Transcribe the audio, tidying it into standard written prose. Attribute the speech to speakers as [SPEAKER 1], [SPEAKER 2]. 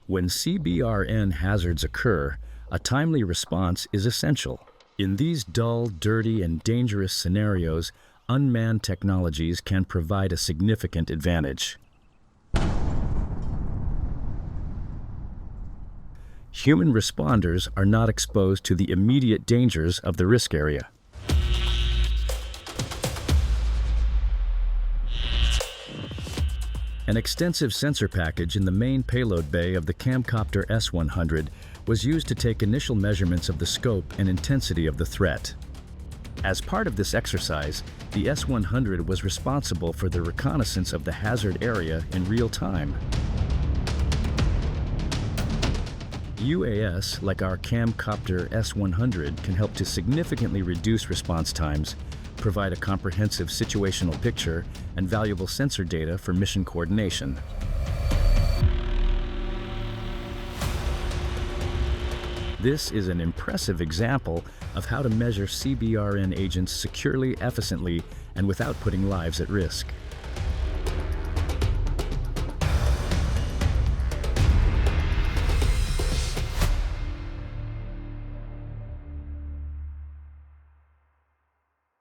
[SPEAKER 1] When CBRN hazards occur, a timely response is essential. In these dull, dirty, and dangerous scenarios, unmanned technologies can provide a significant advantage. Human responders are not exposed to the immediate dangers of the risk area. An extensive sensor package in the main payload bay of the CAMCOPTER S-100 was used to take initial measurements of the scope and intensity of the threat. As part of this exercise, the S-100 was responsible for the reconnaissance of the hazard area in real time. UAS, like our CAMCOPTER S-100, can help to significantly reduce response times, provide a comprehensive situational picture, and valuable sensor data for mission coordination. This is an impressive example of how to measure CBRN agents securely, efficiently, and without putting lives at risk.